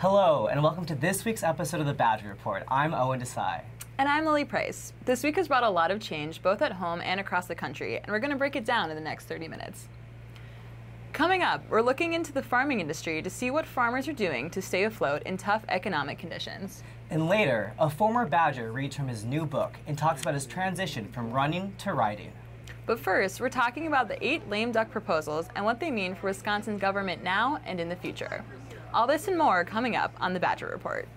Hello, and welcome to this week's episode of the Badger Report. I'm Owen Desai. And I'm Lily Price. This week has brought a lot of change, both at home and across the country, and we're going to break it down in the next 30 minutes. Coming up, we're looking into the farming industry to see what farmers are doing to stay afloat in tough economic conditions. And later, a former Badger reads from his new book and talks about his transition from running to riding. But first, we're talking about the 8 lame duck proposals and what they mean for Wisconsin's government now and in the future. All this and more coming up on the Badger Report.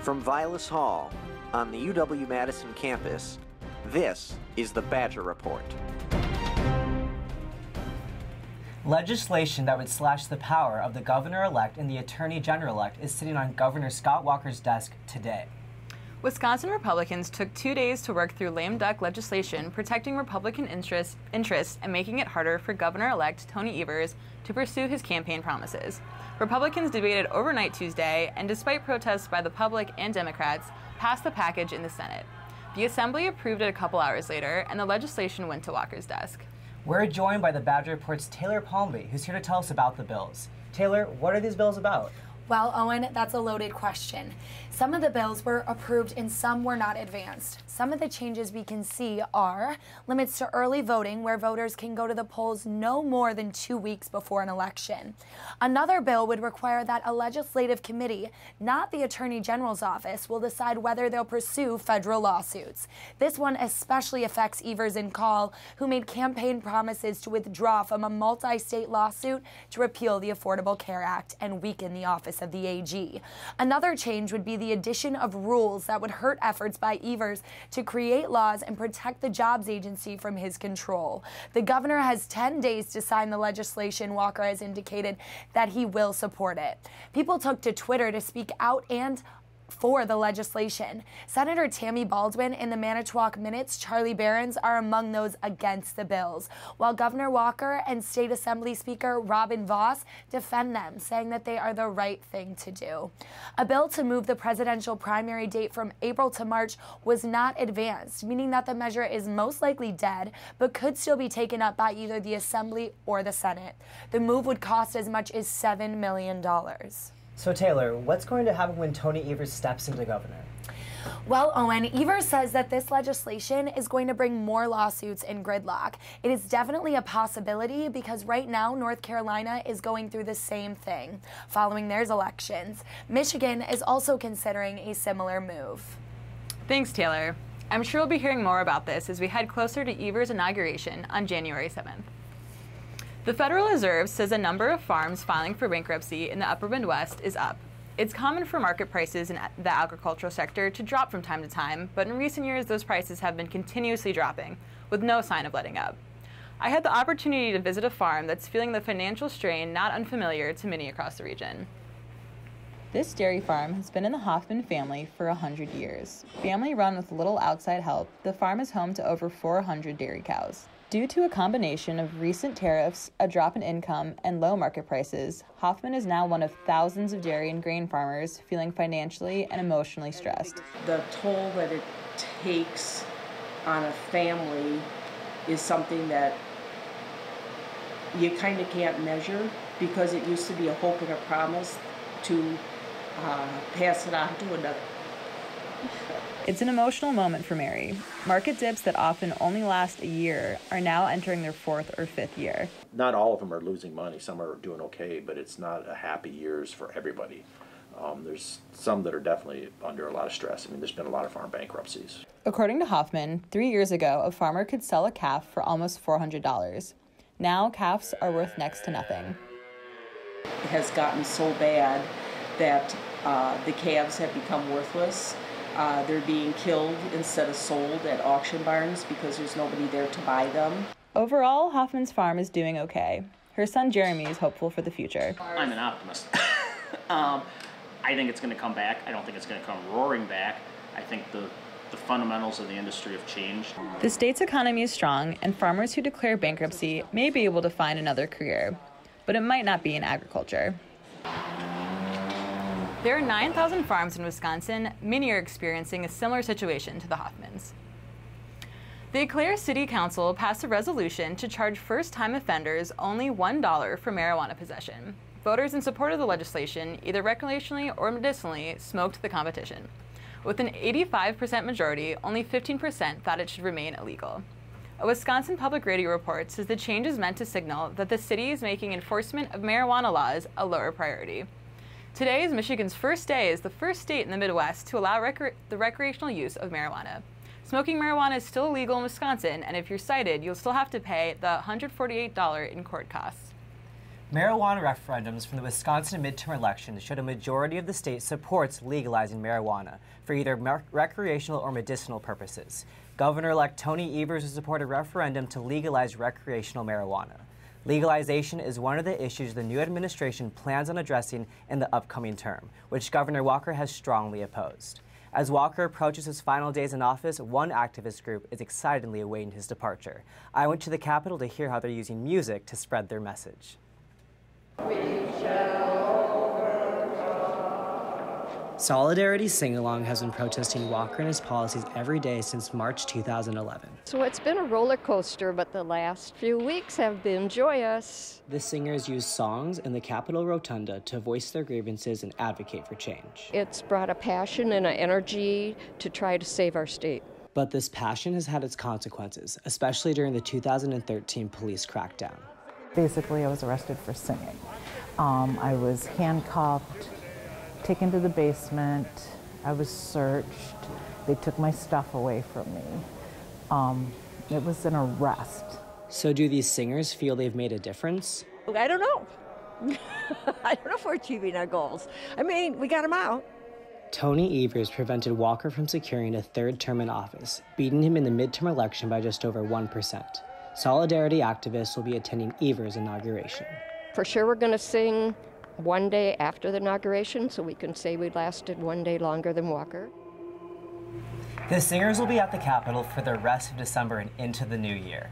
From Vilas Hall, on the UW-Madison campus, this is the Badger Report. Legislation that would slash the power of the governor-elect and the attorney general-elect is sitting on Governor Scott Walker's desk today. Wisconsin Republicans took 2 days to work through lame duck legislation protecting Republican interests and making it harder for Governor-elect Tony Evers to pursue his campaign promises. Republicans debated overnight Tuesday, and despite protests by the public and Democrats, passed the package in the Senate. The Assembly approved it a couple hours later, and the legislation went to Walker's desk. We're joined by the Badger Report's Taylor Palmby, who's here to tell us about the bills. Taylor, what are these bills about? Well, Owen, that's a loaded question. Some of the bills were approved and some were not advanced. Some of the changes we can see are limits to early voting, where voters can go to the polls no more than 2 weeks before an election. Another bill would require that a legislative committee, not the Attorney General's office, will decide whether they'll pursue federal lawsuits. This one especially affects Evers and Call, who made campaign promises to withdraw from a multi-state lawsuit to repeal the Affordable Care Act and weaken the office of the AG. Another change would be the addition of rules that would hurt efforts by Evers to create laws and protect the jobs agency from his control. The governor has 10 days to sign the legislation. Walker has indicated that he will support it. People took to Twitter to speak out and for the legislation. Senator Tammy Baldwin and the Manitowoc Minute's Charlie Behrens are among those against the bills, while Governor Walker and State Assembly Speaker Robin Vos defend them, saying that they are the right thing to do. A bill to move the presidential primary date from April to March was not advanced, meaning that the measure is most likely dead, but could still be taken up by either the Assembly or the Senate. The move would cost as much as $7 million. So Taylor, what's going to happen when Tony Evers steps into governor? Well, Owen, Evers says that this legislation is going to bring more lawsuits and gridlock. It is definitely a possibility because right now North Carolina is going through the same thing following their elections. Michigan is also considering a similar move. Thanks, Taylor. I'm sure we'll be hearing more about this as we head closer to Evers' inauguration on January 7th. The Federal Reserve says the number of farms filing for bankruptcy in the upper Midwest is up. It's common for market prices in the agricultural sector to drop from time to time, but in recent years those prices have been continuously dropping, with no sign of letting up. I had the opportunity to visit a farm that's feeling the financial strain not unfamiliar to many across the region. This dairy farm has been in the Hoffman family for 100 years. Family run with little outside help, the farm is home to over 400 dairy cows. Due to a combination of recent tariffs, a drop in income, and low market prices, Hoffman is now one of thousands of dairy and grain farmers feeling financially and emotionally stressed. The toll that it takes on a family is something that you kind of can't measure because it used to be a hope and a promise to pass it on to another. It's an emotional moment for Mary. Market dips that often only last a year are now entering their 4th or 5th year. Not all of them are losing money. Some are doing okay, but it's not a happy years for everybody. There's some that are definitely under a lot of stress. I mean, there's been a lot of farm bankruptcies. According to Hoffman, 3 years ago, a farmer could sell a calf for almost $400. Now, calves are worth next to nothing. It has gotten so bad that the calves have become worthless. They're being killed instead of sold at auction barns because there's nobody there to buy them. Overall, Hoffman's farm is doing okay. Her son Jeremy is hopeful for the future. I'm an optimist. I think it's going to come back. I don't think it's going to come roaring back, I think the fundamentals of the industry have changed. The state's economy is strong, and farmers who declare bankruptcy may be able to find another career, but it might not be in agriculture. There are 9,000 farms in Wisconsin. Many are experiencing a similar situation to the Hoffmans. The Eau Claire City Council passed a resolution to charge first-time offenders only $1 for marijuana possession. Voters in support of the legislation, either recreationally or medicinally, smoked the competition. With an 85% majority, only 15% thought it should remain illegal. A Wisconsin Public Radio report says the change is meant to signal that the city is making enforcement of marijuana laws a lower priority. Today is Michigan's first day as the first state in the Midwest to allow the recreational use of marijuana. Smoking marijuana is still illegal in Wisconsin, and if you're cited, you'll still have to pay the $148 in court costs. Marijuana referendums from the Wisconsin midterm election showed a majority of the state supports legalizing marijuana for either recreational or medicinal purposes. Governor-elect Tony Evers will support a referendum to legalize recreational marijuana. Legalization is one of the issues the new administration plans on addressing in the upcoming term, which Governor Walker has strongly opposed. As Walker approaches his final days in office, one activist group is excitedly awaiting his departure. I went to the Capitol to hear how they're using music to spread their message. Solidarity Sing-Along has been protesting Walker and his policies every day since March 2011. So it's been a roller coaster, but the last few weeks have been joyous. The singers use songs in the Capitol Rotunda to voice their grievances and advocate for change. It's brought a passion and an energy to try to save our state. But this passion has had its consequences, especially during the 2013 police crackdown. Basically, I was arrested for singing. I was handcuffed, taken to the basement. I was searched. They took my stuff away from me. It was an arrest. So do these singers feel they've made a difference? I don't know. I don't know if we're achieving our goals. I mean, we got them out. Tony Evers prevented Walker from securing a third term in office, beating him in the midterm election by just over 1%. Solidarity activists will be attending Evers' inauguration. For sure we're going to sing one day after the inauguration, so we can say we lasted one day longer than Walker. The singers will be at the Capitol for the rest of December and into the new year.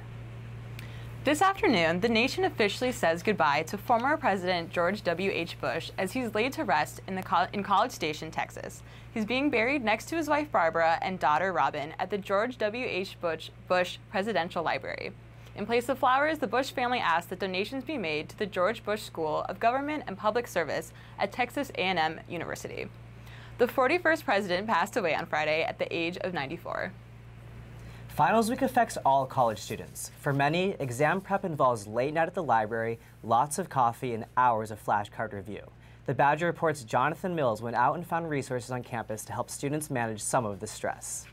This afternoon, the nation officially says goodbye to former President George W.H. Bush as he's laid to rest in College Station, Texas. He's being buried next to his wife Barbara and daughter Robin at the George W.H. Bush Presidential Library. In place of flowers, the Bush family asked that donations be made to the George Bush School of Government and Public Service at Texas A&M University. The 41st president passed away on Friday at the age of 94. Finals week affects all college students. For many, exam prep involves late night at the library, lots of coffee, and hours of flashcard review. The Badger Report's Jonathan Mills went out and found resources on campus to help students manage some of the stress.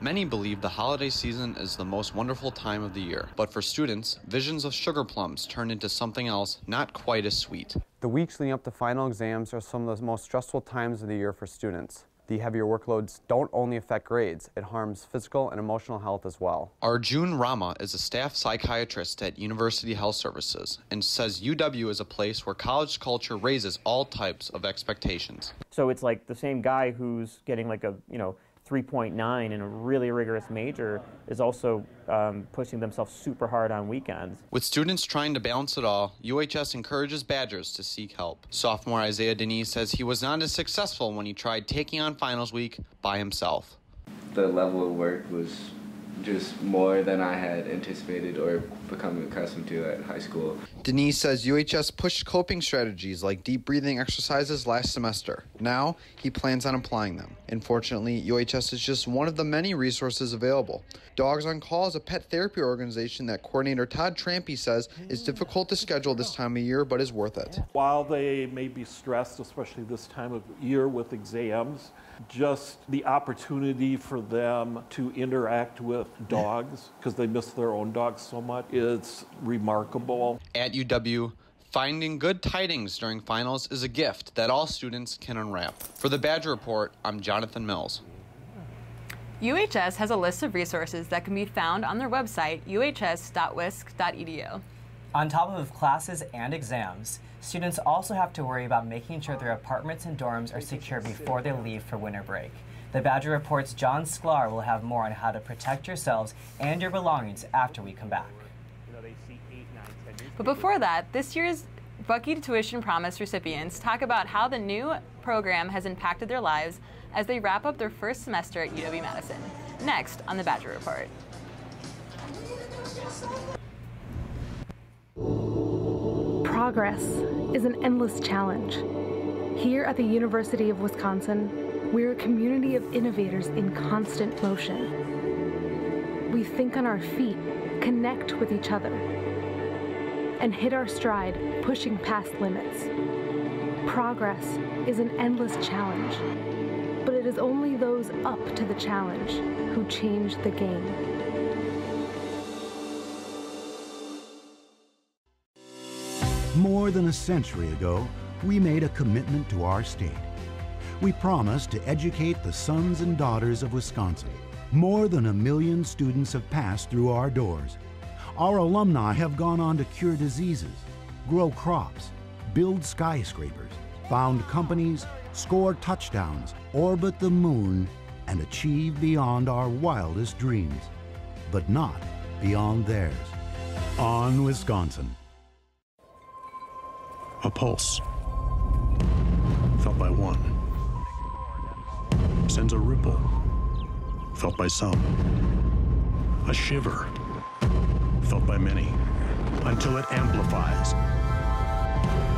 Many believe the holiday season is the most wonderful time of the year, but for students, visions of sugar plums turn into something else not quite as sweet. The weeks leading up to final exams are some of the most stressful times of the year for students. The heavier workloads don't only affect grades, it harms physical and emotional health as well. Arjun Rama is a staff psychiatrist at University Health Services and says UW is a place where college culture raises all types of expectations. So it's like the same guy who's getting like a, 3.9 in a really rigorous major is also pushing themselves super hard on weekends. With students trying to balance it all, UHS encourages Badgers to seek help. Sophomore Isaiah Denise says he was not as successful when he tried taking on finals week by himself. The level of work was just more than I had anticipated or become accustomed to at high school. Denise says UHS pushed coping strategies like deep breathing exercises last semester. Now, he plans on applying them. Unfortunately, UHS is just one of the many resources available. Dogs on Call is a pet therapy organization that coordinator Todd Trampy says is difficult to schedule this time of year, but is worth it. While they may be stressed, especially this time of year with exams, just the opportunity for them to interact with dogs, because they miss their own dogs so much, is remarkable. At UW, finding good tidings during finals is a gift that all students can unwrap. For the Badger Report, I'm Jonathan Mills. UHS has a list of resources that can be found on their website, uhs.wisc.edu. On top of classes and exams, students also have to worry about making sure their apartments and dorms are secure before they leave for winter break. The Badger Report's John Sklar will have more on how to protect yourselves and your belongings after we come back. But before that, this year's Bucky Tuition Promise recipients talk about how the new program has impacted their lives as they wrap up their first semester at UW-Madison. Next on the Badger Report. Progress is an endless challenge. Here at the University of Wisconsin, we're a community of innovators in constant motion. We think on our feet, connect with each other, and hit our stride, pushing past limits. Progress is an endless challenge, but it is only those up to the challenge who change the game. More than a century ago, we made a commitment to our state. We promised to educate the sons and daughters of Wisconsin. More than 1 million students have passed through our doors. Our alumni have gone on to cure diseases, grow crops, build skyscrapers, found companies, score touchdowns, orbit the moon, and achieve beyond our wildest dreams, but not beyond theirs. On Wisconsin. A pulse, felt by one, sends a ripple, felt by some, a shiver, felt by many, until it amplifies,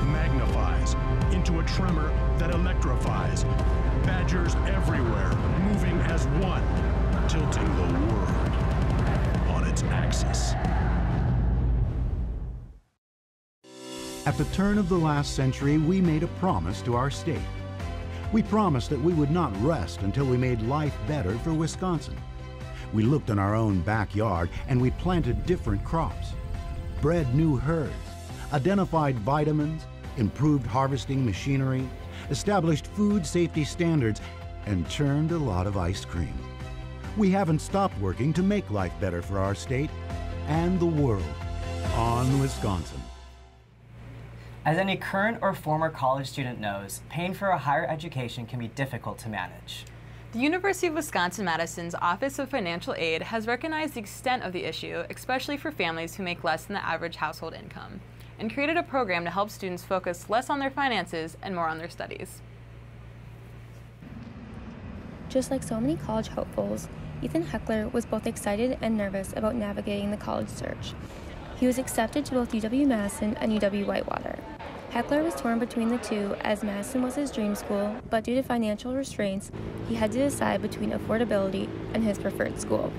magnifies into a tremor that electrifies. Badgers everywhere, moving as one, tilting the world on its axis. At the turn of the last century, we made a promise to our state. We promised that we would not rest until we made life better for Wisconsin. We looked in our own backyard and we planted different crops, bred new herds, identified vitamins, improved harvesting machinery, established food safety standards, and churned a lot of ice cream. We haven't stopped working to make life better for our state and the world. On Wisconsin. As any current or former college student knows, paying for a higher education can be difficult to manage. The University of Wisconsin-Madison's Office of Financial Aid has recognized the extent of the issue, especially for families who make less than the average household income, and created a program to help students focus less on their finances and more on their studies. Just like so many college hopefuls, Ethan Heckler was both excited and nervous about navigating the college search. He was accepted to both UW-Madison and UW-Whitewater. Heckler was torn between the two as Madison was his dream school, but due to financial restraints, he had to decide between affordability and his preferred school.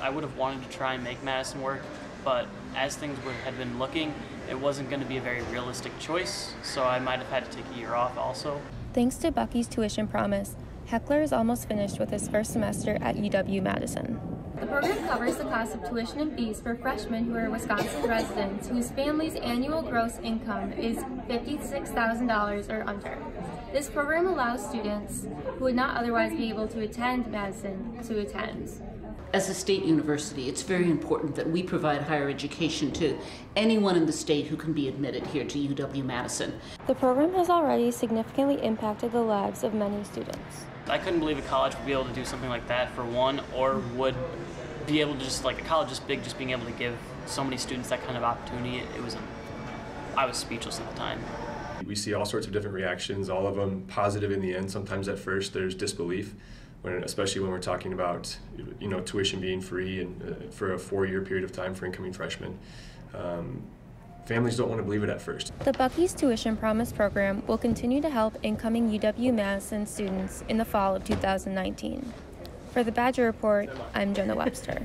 I would have wanted to try and make Madison work, but as things had been looking, it wasn't going to be a very realistic choice, so I might have had to take a year off also. Thanks to Bucky's Tuition Promise, Heckler is almost finished with his first semester at UW-Madison. The program covers the cost of tuition and fees for freshmen who are Wisconsin residents whose family's annual gross income is $56,000 or under. This program allows students who would not otherwise be able to attend Madison to attend. As a state university, it's very important that we provide higher education to anyone in the state who can be admitted here to UW-Madison. The program has already significantly impacted the lives of many students. I couldn't believe a college would be able to do something like that for one, or would be able to just, like a college this big, just being able to give so many students that kind of opportunity. I was speechless at the time. We see all sorts of different reactions, all of them positive in the end. Sometimes at first there's disbelief, especially when we're talking about tuition being free and for a 4-year period of time for incoming freshmen. Families don't want to believe it at first. The Bucky's Tuition Promise program will continue to help incoming UW-Madison students in the fall of 2019. For the Badger Report, I'm Jenna Webster.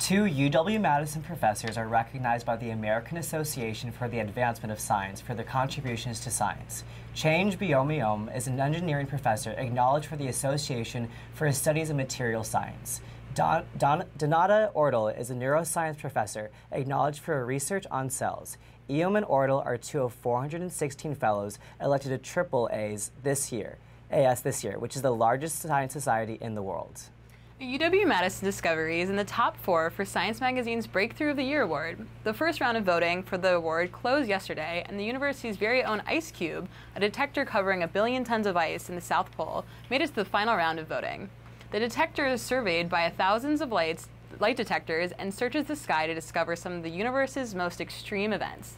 2 UW-Madison professors are recognized by the American Association for the Advancement of Science for their contributions to science. Change Biomiom is an engineering professor acknowledged for the Association for his studies of material science. Donata Ortel is a neuroscience professor acknowledged for her research on cells. Eom and Ortel are 2 of 416 fellows elected to triple AS this year, which is the largest science society in the world. UW-Madison Discovery is in the top 4 for Science Magazine's Breakthrough of the Year award. The first round of voting for the award closed yesterday, and the university's very own Ice Cube, a detector covering 1 billion tons of ice in the South Pole, made it to the final round of voting. The detector is surveyed by thousands of light detectors and searches the sky to discover some of the universe's most extreme events.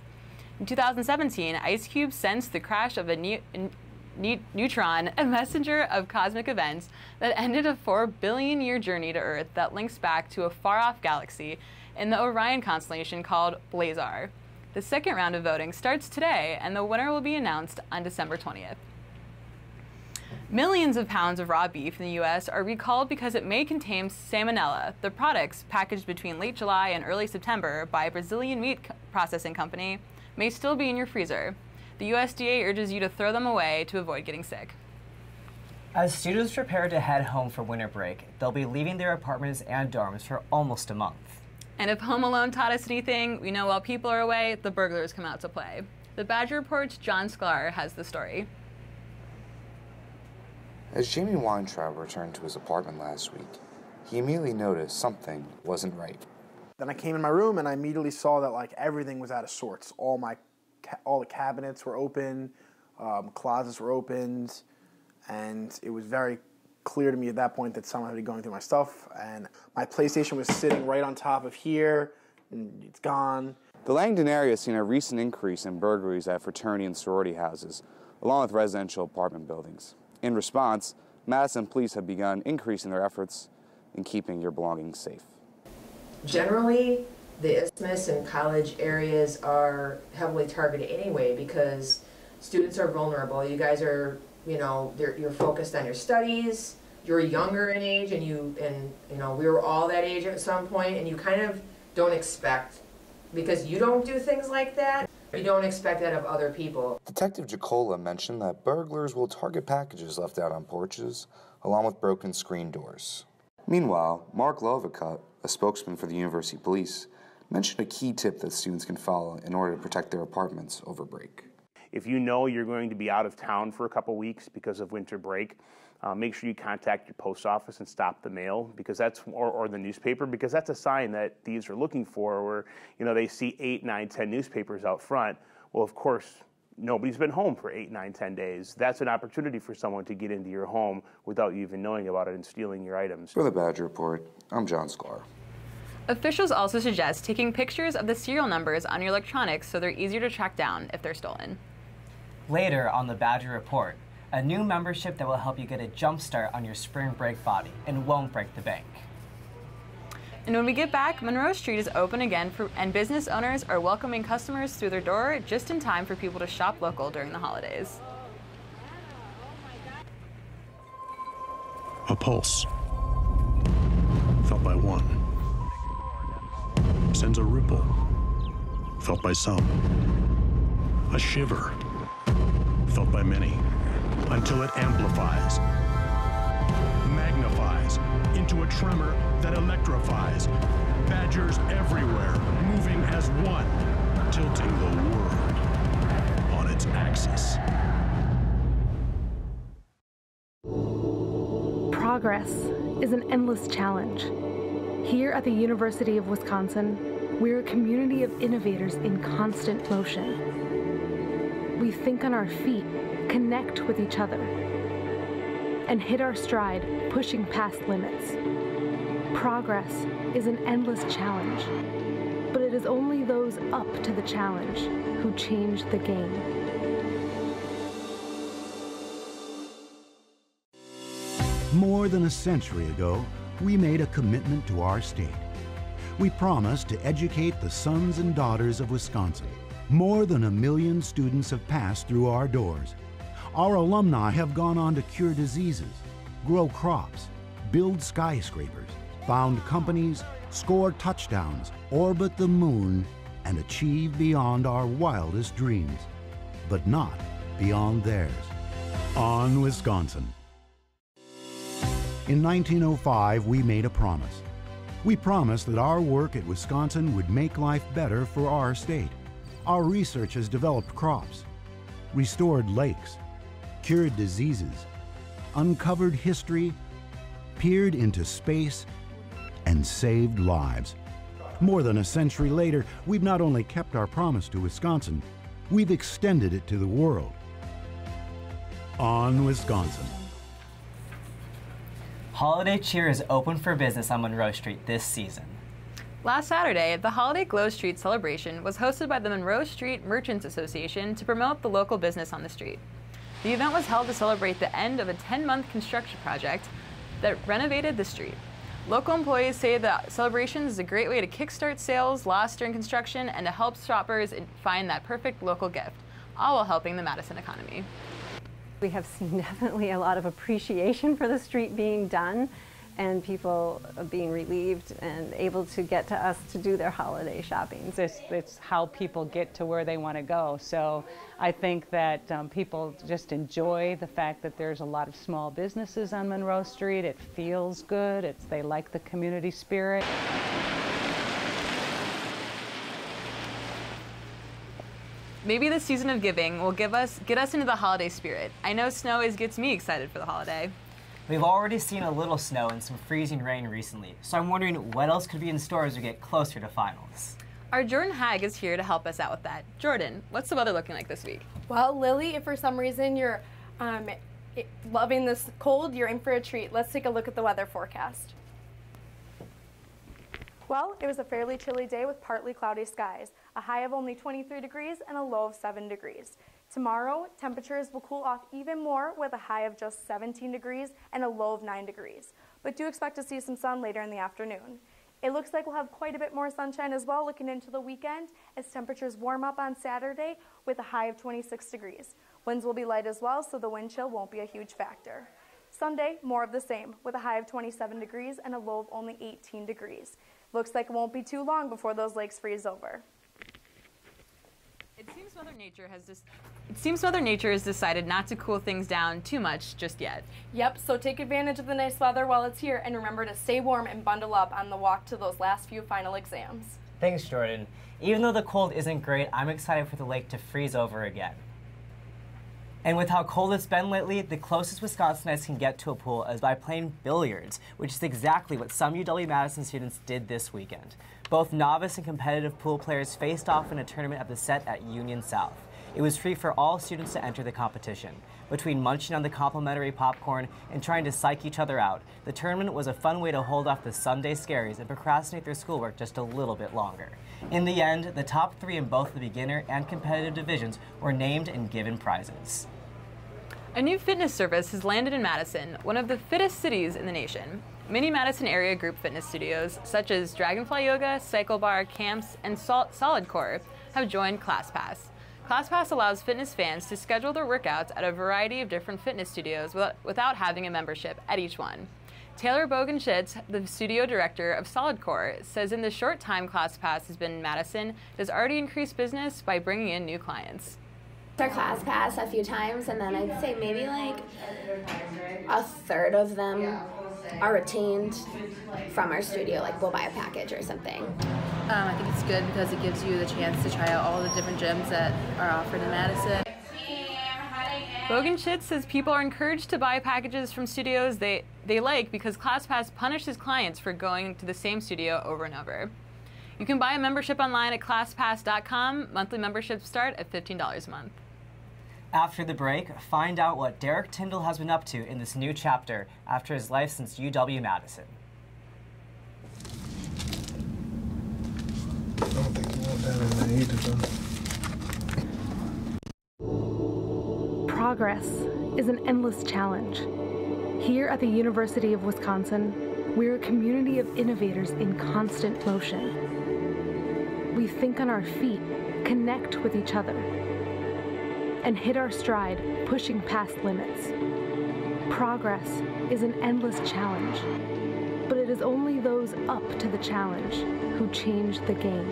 In 2017, Ice Cube sensed the crash of a neutron, a messenger of cosmic events that ended a 4 billion year journey to Earth that links back to a far-off galaxy in the Orion constellation called Blazar. The second round of voting starts today, and the winner will be announced on December 20th. Millions of pounds of raw beef in the U.S. are recalled because it may contain salmonella. The products, packaged between late July and early September by a Brazilian meat processing company, may still be in your freezer. The USDA urges you to throw them away to avoid getting sick. As students prepare to head home for winter break, they'll be leaving their apartments and dorms for almost a month. And if Home Alone taught us anything, we know while people are away, the burglars come out to play. The Badger Report's John Sklar has the story. As Jamie Weintraub returned to his apartment last week, he immediately noticed something wasn't right. Then I came in my room and I immediately saw that everything was out of sorts. All the cabinets were open, closets were opened, and it was very clear to me at that point that someone had been going through my stuff. And my PlayStation was sitting right on top of here, and it's gone. The Langdon area has seen a recent increase in burglaries at fraternity and sorority houses, along with residential apartment buildings. In response, Madison police have begun increasing their efforts in keeping your belongings safe. Generally, the Isthmus and college areas are heavily targeted anyway because students are vulnerable. You guys are, you're focused on your studies. You're younger in age, and we were all that age at some point, and you kind of don't expect, because you don't do things like that, you don't expect that of other people. Detective Jacola mentioned that burglars will target packages left out on porches, along with broken screen doors. Meanwhile, Mark Lovicut, a spokesman for the University Police, mentioned a key tip that students can follow in order to protect their apartments over break. If you know you're going to be out of town for a couple weeks because of winter break, make sure you contact your post office and stop the mail, because that's or the newspaper, because that's a sign that thieves are looking for, where they see 8, 9, 10 newspapers out front. Well, of course, nobody's been home for 8, 9, 10 days. That's an opportunity for someone to get into your home without you even knowing about it and stealing your items. For the Badger Report, I'm John Sklar. Officials also suggest taking pictures of the serial numbers on your electronics so they're easier to track down if they're stolen. Later on the Badger Report, a new membership that will help you get a jump start on your spring break body and won't break the bank. And when we get back, Monroe Street is open again and business owners are welcoming customers through their door just in time for people to shop local during the holidays. A pulse, felt by one, sends a ripple, felt by some. A shiver, felt by many, until it amplifies, magnifies into a tremor that electrifies. Badgers everywhere, moving as one, tilting the world on its axis. Progress is an endless challenge. Here at the University of Wisconsin, we're a community of innovators in constant motion. We think on our feet, connect with each other, and hit our stride, pushing past limits. Progress is an endless challenge, but it is only those up to the challenge who change the game. More than a century ago, we made a commitment to our state. We promised to educate the sons and daughters of Wisconsin. More than 1 million students have passed through our doors. Our alumni have gone on to cure diseases, grow crops, build skyscrapers, found companies, score touchdowns, orbit the moon, and achieve beyond our wildest dreams, but not beyond theirs. On Wisconsin. In 1905, we made a promise. We promised that our work at Wisconsin would make life better for our state. Our research has developed crops, restored lakes, cured diseases, uncovered history, peered into space and saved lives. More than a century later, we've not only kept our promise to Wisconsin, we've extended it to the world. On Wisconsin. Holiday Cheer is open for business on Monroe Street this season. Last Saturday, the Holiday Glow Street celebration was hosted by the Monroe Street Merchants Association to promote the local business on the street. The event was held to celebrate the end of a 10-month construction project that renovated the street. Local employees say that celebrations is a great way to kickstart sales lost during construction and to help shoppers find that perfect local gift, all while helping the Madison economy. We have seen definitely a lot of appreciation for the street being done and people being relieved and able to get to us to do their holiday shopping. It's how people get to where they want to go. So I think that people just enjoy the fact that there's a lot of small businesses on Monroe Street. It feels good. They like the community spirit. Maybe the season of giving will get us into the holiday spirit. I know snow always gets me excited for the holiday. We've already seen a little snow and some freezing rain recently, so I'm wondering what else could be in store as we get closer to finals. Our Jordan Hag is here to help us out with that. Jordan, what's the weather looking like this week? Well, Lily, if for some reason you're loving this cold, you're in for a treat. Let's take a look at the weather forecast. Well, it was a fairly chilly day with partly cloudy skies, a high of only 23 degrees and a low of 7 degrees. Tomorrow, temperatures will cool off even more with a high of just 17 degrees and a low of 9 degrees. But do expect to see some sun later in the afternoon. It looks like we'll have quite a bit more sunshine as well looking into the weekend as temperatures warm up on Saturday with a high of 26 degrees. Winds will be light as well, so the wind chill won't be a huge factor. Sunday, more of the same with a high of 27 degrees and a low of only 18 degrees. Looks like it won't be too long before those lakes freeze over. It seems Mother Nature has decided not to cool things down too much just yet. Yep, so take advantage of the nice weather while it's here and remember to stay warm and bundle up on the walk to those last few final exams. Thanks, Jordan. Even though the cold isn't great, I'm excited for the lake to freeze over again. And with how cold it's been lately, the closest Wisconsinites can get to a pool is by playing billiards, which is exactly what some UW-Madison students did this weekend. Both novice and competitive pool players faced off in a tournament at the set at Union South. It was free for all students to enter the competition. Between munching on the complimentary popcorn and trying to psych each other out, the tournament was a fun way to hold off the Sunday scaries and procrastinate their schoolwork just a little bit longer. In the end, the top 3 in both the beginner and competitive divisions were named and given prizes. A new fitness service has landed in Madison, one of the fittest cities in the nation. Many Madison area group fitness studios, such as Dragonfly Yoga, Cycle Bar, Camps, and Solid Core, have joined ClassPass. ClassPass allows fitness fans to schedule their workouts at a variety of different fitness studios without having a membership at each one. Taylor Bogenschitz, the studio director of Solid Core, says in the short time ClassPass has been in Madison, it has already increased business by bringing in new clients. Our ClassPass a few times, and then I'd say maybe like a third of them are retained from our studio, like we'll buy a package or something. I think it's good because it gives you the chance to try out all the different gyms that are offered in Madison. Bogenschitz says people are encouraged to buy packages from studios they like because ClassPass punishes clients for going to the same studio over and over. You can buy a membership online at ClassPass.com. Monthly memberships start at $15 a month. After the break, find out what Derek Tyndall has been up to in this new chapter after his life since UW-Madison. I don't think you want that in there either, though. Progress is an endless challenge. Here at the University of Wisconsin, we're a community of innovators in constant motion. We think on our feet, connect with each other, and hit our stride, pushing past limits. Progress is an endless challenge, but it is only those up to the challenge who change the game.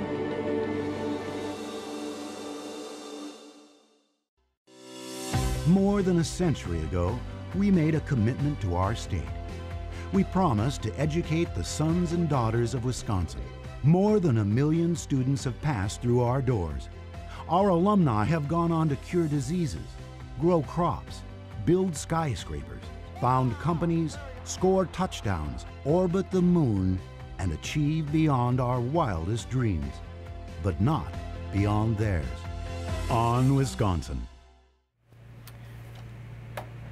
More than a century ago, we made a commitment to our state. We promised to educate the sons and daughters of Wisconsin. More than 1 million students have passed through our doors. Our alumni have gone on to cure diseases, grow crops, build skyscrapers, found companies, score touchdowns, orbit the moon, and achieve beyond our wildest dreams, but not beyond theirs. On Wisconsin.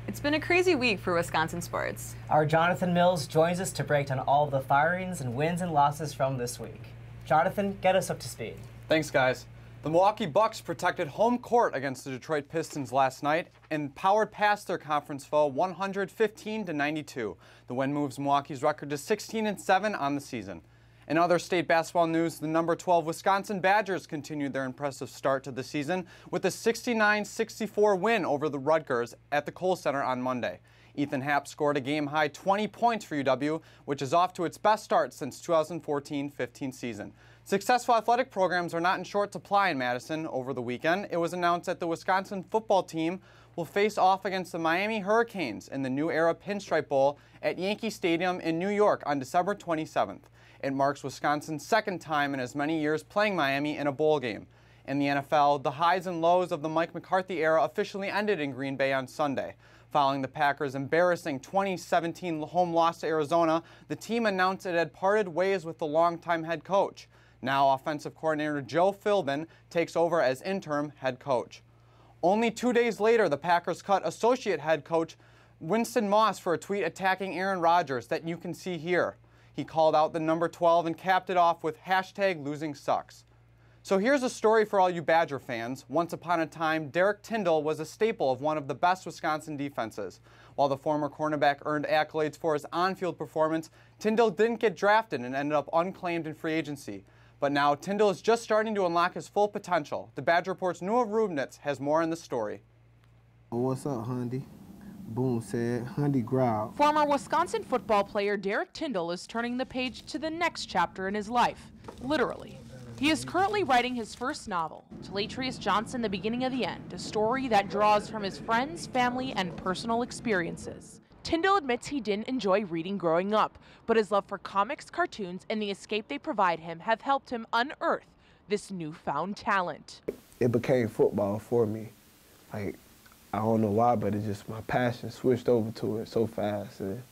It's been a crazy week for Wisconsin sports. Our Jonathan Mills joins us to break down all of the firings and wins and losses from this week. Jonathan, get us up to speed. Thanks, guys. The Milwaukee Bucks protected home court against the Detroit Pistons last night and powered past their conference foe 115-92. The win moves Milwaukee's record to 16-7 on the season. In other state basketball news, the number 12 Wisconsin Badgers continued their impressive start to the season with a 69-64 win over the Rutgers at the Kohl Center on Monday. Ethan Happ scored a game-high 20 points for UW, which is off to its best start since 2014-15 season. Successful athletic programs are not in short supply in Madison. Over the weekend, it was announced that the Wisconsin football team will face off against the Miami Hurricanes in the New Era Pinstripe Bowl at Yankee Stadium in New York on December 27th. It marks Wisconsin's second time in as many years playing Miami in a bowl game. In the NFL, the highs and lows of the Mike McCarthy era officially ended in Green Bay on Sunday. Following the Packers' embarrassing 2017 home loss to Arizona, the team announced it had parted ways with the longtime head coach. Now offensive coordinator Joe Philbin takes over as interim head coach. Only 2 days later, the Packers cut associate head coach Winston Moss for a tweet attacking Aaron Rodgers that you can see here. He called out the number 12 and capped it off with #LosingSucks. So here's a story for all you Badger fans. Once upon a time, Derek Tyndall was a staple of one of the best Wisconsin defenses. While the former cornerback earned accolades for his on-field performance, Tyndall didn't get drafted and ended up unclaimed in free agency. But now Tyndall is just starting to unlock his full potential. The Badger Report's Noah Rubnitz has more on the story. What's up, Hundy? Boom said, Hundy growled. Former Wisconsin football player Derek Tyndall is turning the page to the next chapter in his life, literally. He is currently writing his first novel, Teletrius Johnson, The Beginning of the End, a story that draws from his friends, family, and personal experiences. Tyndall admits he didn't enjoy reading growing up, but his love for comics, cartoons, and the escape they provide him have helped him unearth this newfound talent. It became football for me. Like, I don't know why, but it's just my passion switched over to it so fast. And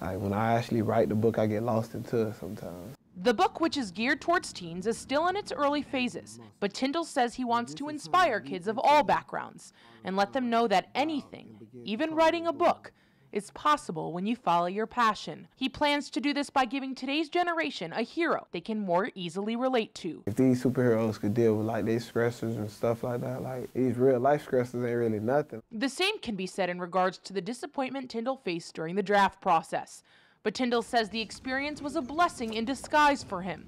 when I actually write the book, I get lost into it sometimes. The book, which is geared towards teens, is still in its early phases, but Tyndall says he wants to inspire kids of all backgrounds and let them know that anything, even writing a book, is possible when you follow your passion. He plans to do this by giving today's generation a hero they can more easily relate to. If these superheroes could deal with like their stressors and stuff like that, like these real life stressors ain't really nothing. The same can be said in regards to the disappointment Tyndall faced during the draft process. But Tyndall says the experience was a blessing in disguise for him.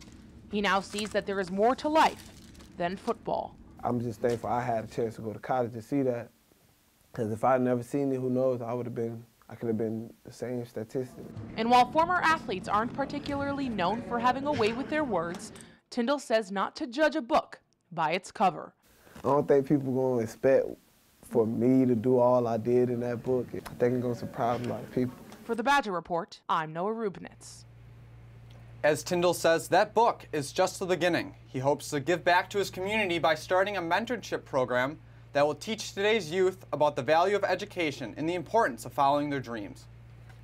He now sees that there is more to life than football. I'm just thankful I had a chance to go to college to see that. Because if I'd never seen it, who knows, I could have been the same statistic. And while former athletes aren't particularly known for having a way with their words, Tyndall says not to judge a book by its cover. I don't think people are going to expect for me to do all I did in that book. I think it's going to surprise a lot of people. For the Badger Report, I'm Noah Rubnitz. As Tyndall says, that book is just the beginning. He hopes to give back to his community by starting a mentorship program that will teach today's youth about the value of education and the importance of following their dreams.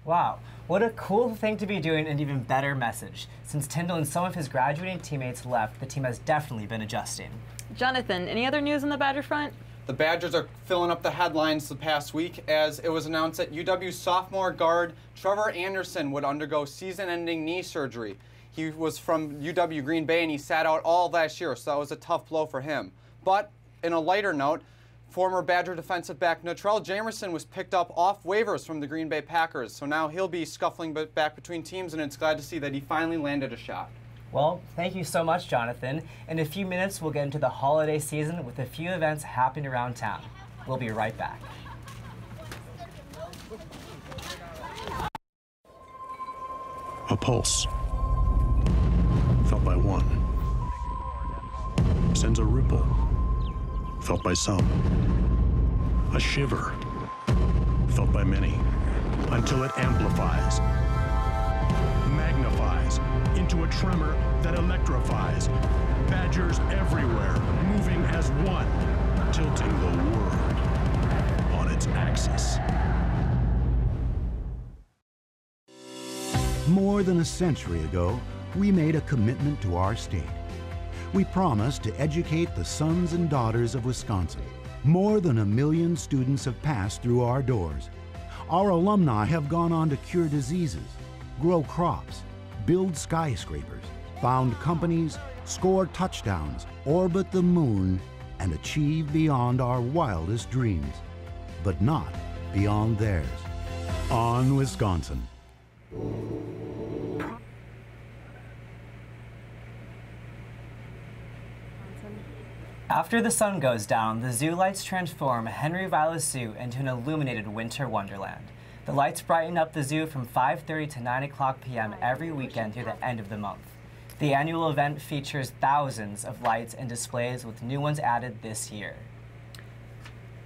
Wow, what a cool thing to be doing, and even better message. Since Tyndall and some of his graduating teammates left, the team has definitely been adjusting. Jonathan, any other news on the Badger front? The Badgers are filling up the headlines the past week as it was announced that UW sophomore guard Trevor Anderson would undergo season-ending knee surgery. He was from UW Green Bay and he sat out all last year, so that was a tough blow for him. But in a lighter note, former Badger defensive back Natrell Jamerson was picked up off waivers from the Green Bay Packers, so now he'll be scuffling back between teams, and it's glad to see that he finally landed a shot. Well, thank you so much, Jonathan. In a few minutes, we'll get into the holiday season with a few events happening around town. We'll be right back. A pulse, felt by one, sends a ripple, felt by some. A shiver, felt by many, until it amplifies, magnifies into a tremor that electrifies. Badgers everywhere, moving as one, tilting the world on its axis. More than a century ago, we made a commitment to our state. We promised to educate the sons and daughters of Wisconsin. More than 1 million students have passed through our doors. Our alumni have gone on to cure diseases, grow crops, build skyscrapers, found companies, score touchdowns, orbit the moon, and achieve beyond our wildest dreams, but not beyond theirs. On Wisconsin. After the sun goes down, the zoo lights transform Henry Vilas Zoo into an illuminated winter wonderland. The lights brighten up the zoo from 5:30 to 9 o'clock p.m. every weekend through the end of the month. The annual event features thousands of lights and displays, with new ones added this year.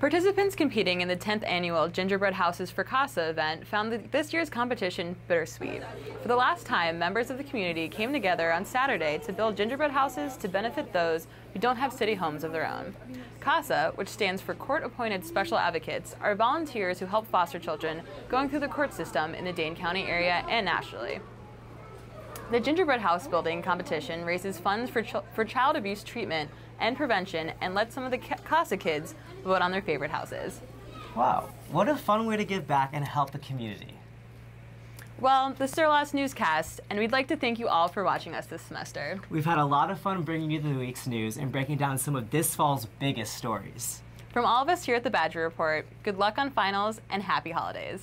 Participants competing in the 10th annual Gingerbread Houses for CASA event found this year's competition bittersweet. For the last time, members of the community came together on Saturday to build gingerbread houses to benefit those who don't have city homes of their own. CASA, which stands for Court-Appointed Special Advocates, are volunteers who help foster children going through the court system in the Dane County area and nationally. The Gingerbread House building competition raises funds for child abuse treatment and prevention and lets some of the CASA kids vote on their favorite houses. Wow, what a fun way to give back and help the community. Well, this is our last newscast, and we'd like to thank you all for watching us this semester. We've had a lot of fun bringing you the week's news and breaking down some of this fall's biggest stories. From all of us here at the Badger Report, good luck on finals and happy holidays.